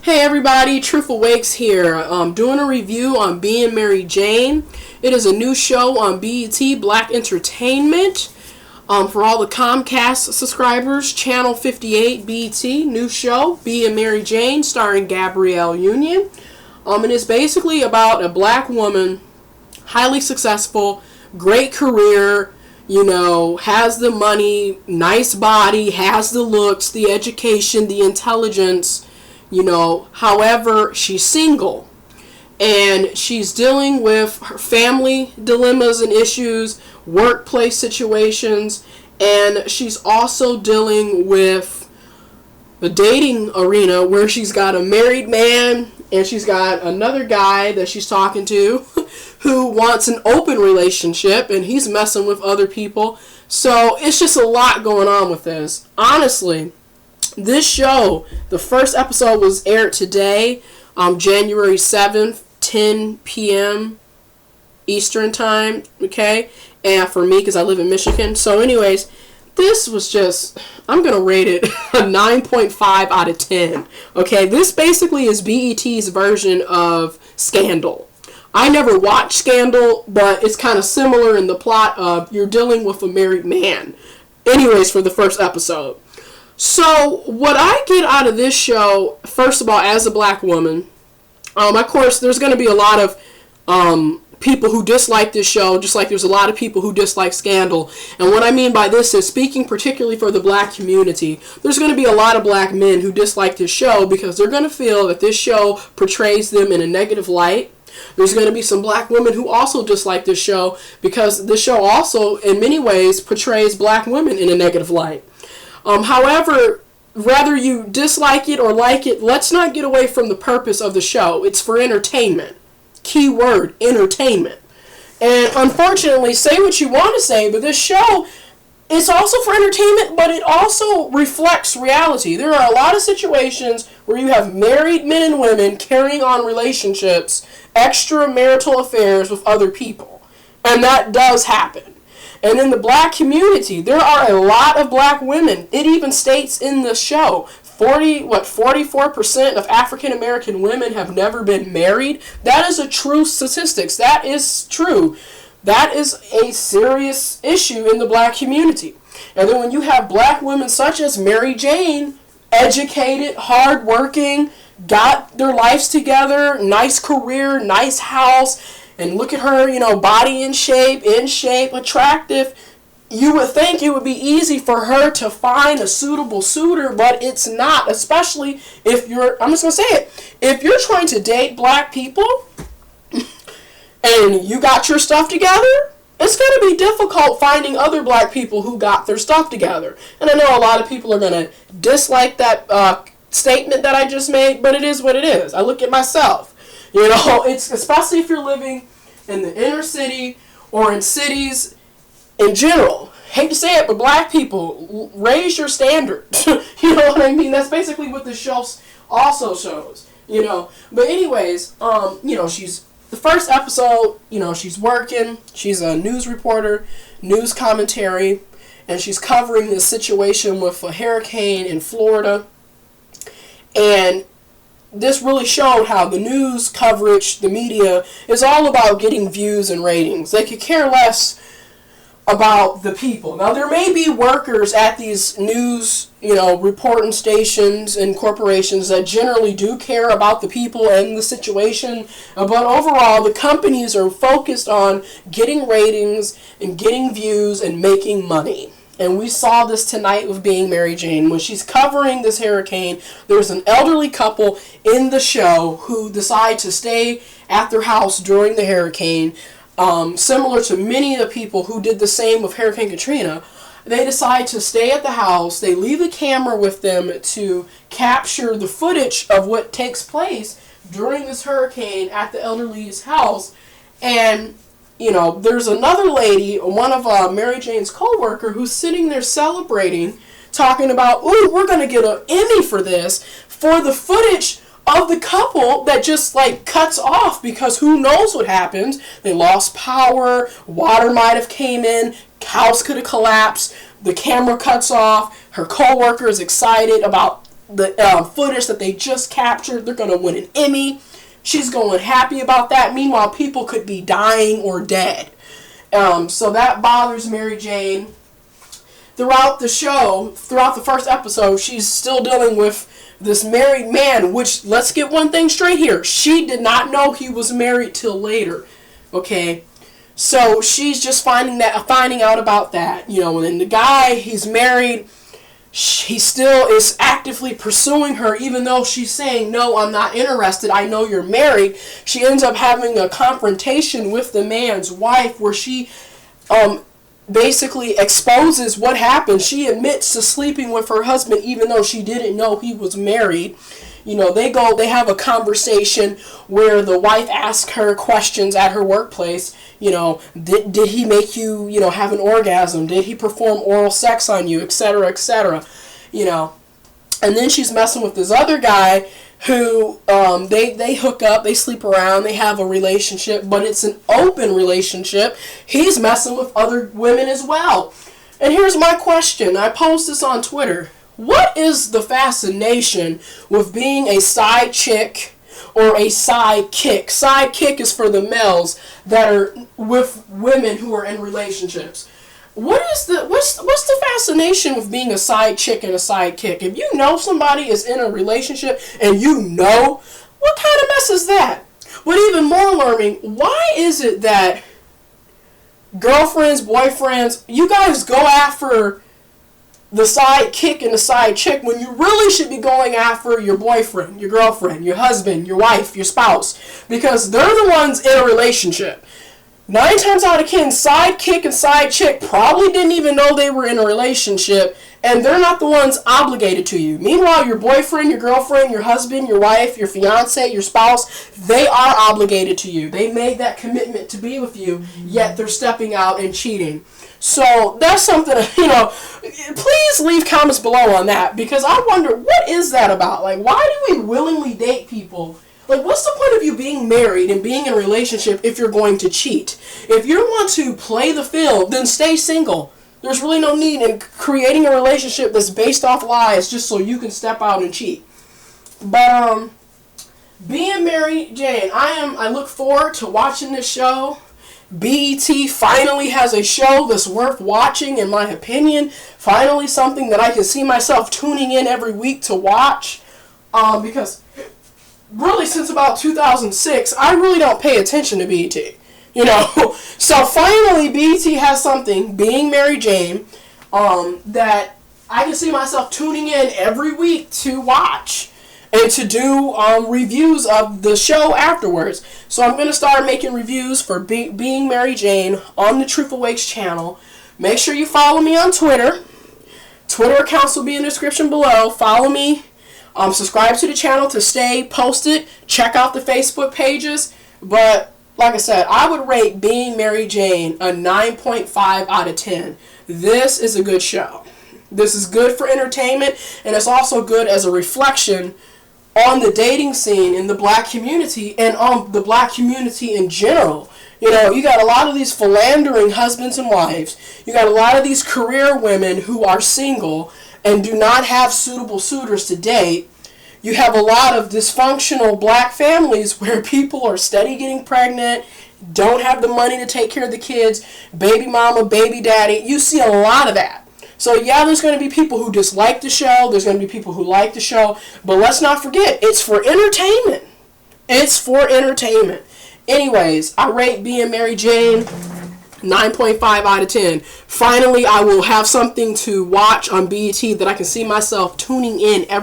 Hey everybody, Truth Awakes here. Doing a review on Being Mary Jane. It is a new show on BET Black Entertainment. For all the Comcast subscribers, Channel 58 BET, new show, Being Mary Jane, starring Gabrielle Union. And it's basically about a black woman, highly successful, great career, has the money, nice body, has the looks, the education, the intelligence. However, she's single and she's dealing with her family dilemmas and issues, workplace situations, and she's also dealing with the dating arena where she's got a married man and she's got another guy that she's talking to who wants an open relationship and he's messing with other people. So it's just a lot going on with this. Honestly, this show, the first episode was aired today, January 7th, 10 p.m. Eastern time, okay? And for me, because I live in Michigan. So anyways, this was just, I'm going to rate it a 9.5 out of 10, okay? This basically is BET's version of Scandal. I never watched Scandal, but it's kind of similar in the plot of you're dealing with a married man. Anyways, for the first episode. So, what I get out of this show, first of all, as a black woman, of course, there's going to be a lot of people who dislike this show, just like there's a lot of people who dislike Scandal. And what I mean by this is, speaking particularly for the black community, there's going to be a lot of black men who dislike this show because they're going to feel that this show portrays them in a negative light. There's going to be some black women who also dislike this show because the show also, in many ways, portrays black women in a negative light. However, whether you dislike it or like it, let's not get away from the purpose of the show. It's for entertainment. Key word, entertainment. And unfortunately, say what you want to say, but this show is also for entertainment, but it also reflects reality. There are a lot of situations where you have married men and women carrying on relationships, extramarital affairs with other people. And that does happen. And in the black community, there are a lot of black women. It even states in the show, 44% of African American women have never been married. That is a true statistics. That is true. That is a serious issue in the black community. And then when you have black women such as Mary Jane, educated, hardworking, got their lives together, nice career, nice house, and look at her, body in shape, attractive. You would think it would be easy for her to find a suitable suitor, but it's not, especially if you're, I'm just going to say it, if you're trying to date black people and you got your stuff together, it's going to be difficult finding other black people who got their stuff together. And I know a lot of people are going to dislike that statement that I just made, but it is what it is. I look at myself. It's especially if you're living in the inner city or in cities in general. Hate to say it, but black people, raise your standard. You know what I mean? That's basically what the show also shows. But anyways, she's the first episode. She's working. She's a news reporter, news commentary, and she's covering this situation with a hurricane in Florida. And this really showed how the news coverage, the media, is all about getting views and ratings. They could care less about the people. Now, there may be workers at these news, reporting stations and corporations that generally do care about the people and the situation, but overall, the companies are focused on getting ratings and getting views and making money. And we saw this tonight with Being Mary Jane. When she's covering this hurricane, there's an elderly couple in the show who decide to stay at their house during the hurricane. Similar to many of the people who did the same with Hurricane Katrina. They decide to stay at the house. They leave a camera with them to capture the footage of what takes place during this hurricane at the elderly's house. And there's another lady, one of Mary Jane's co-worker, who's sitting there celebrating, talking about, ooh, we're going to get an Emmy for this, for the footage of the couple that just cuts off because who knows what happens. They lost power, water might have came in, house could have collapsed, the camera cuts off, her co-worker is excited about the footage that they just captured. They're going to win an Emmy. She's going happy about that. Meanwhile, people could be dying or dead. So that bothers Mary Jane. Throughout the show, throughout the first episode, she's still dealing with this married man, which, let's get one thing straight here. She did not know he was married till later. Okay? So she's just finding out about that. You know, and the guy, he's married. He still is actively pursuing her, even though she's saying, no, I'm not interested. I know you're married. She ends up having a confrontation with the man's wife where she basically exposes what happened. She admits to sleeping with her husband, even though she didn't know he was married. You know, they have a conversation where the wife asks her questions at her workplace. You know, did he make you, you know, have an orgasm? Did he perform oral sex on you, etc., etc.? You know, and then she's messing with this other guy who they hook up, they sleep around, they have a relationship, but it's an open relationship. He's messing with other women as well. And here's my question. I post this on Twitter. What is the fascination with being a side chick or a sidekick? Sidekick is for the males that are with women who are in relationships. What's the fascination with being a side chick and a sidekick? If you know somebody is in a relationship and you know, what kind of mess is that? But even more alarming, why is it that girlfriends, boyfriends, you guys go after the side kick and the side chick when you really should be going after your boyfriend, your girlfriend, your husband, your wife, your spouse, because they're the ones in a relationship. 9 times out of 10, side kick and side chick probably didn't even know they were in a relationship, and they're not the ones obligated to you. Meanwhile, your boyfriend, your girlfriend, your husband, your wife, your fiance, your spouse, they are obligated to you. They made that commitment to be with you, yet they're stepping out and cheating. So that's something, you know, please leave comments below on that, because I wonder, what is that about? Like, why do we willingly date people? Like, what's the point of you being married and being in a relationship if you're going to cheat? If you want to play the field, then stay single. There's really no need in creating a relationship that's based off lies just so you can step out and cheat. But, being Mary Jane, I look forward to watching this show. BET finally has a show that's worth watching, in my opinion. Finally something that I can see myself tuning in every week to watch. Because really since about 2006, I really don't pay attention to BET. You know, so finally BET has something, Being Mary Jane, that I can see myself tuning in every week to watch and to do reviews of the show afterwards. So I'm going to start making reviews for Being Mary Jane on the Truth Awakes channel. Make sure you follow me on Twitter. Twitter accounts will be in the description below. Follow me. Subscribe to the channel to stay posted. Check out the Facebook pages. But like I said, I would rate Being Mary Jane a 9.5 out of 10. This is a good show. This is good for entertainment, and it's also good as a reflection on the dating scene in the black community and on the black community in general. You know, you got a lot of these philandering husbands and wives. You got a lot of these career women who are single and do not have suitable suitors to date. You have a lot of dysfunctional black families where people are steady getting pregnant, don't have the money to take care of the kids, baby mama, baby daddy. You see a lot of that. So yeah, there's going to be people who dislike the show. There's going to be people who like the show. But let's not forget, it's for entertainment. It's for entertainment. Anyways, I rate Being Mary Jane 9.5 out of 10. Finally, I will have something to watch on BET that I can see myself tuning in every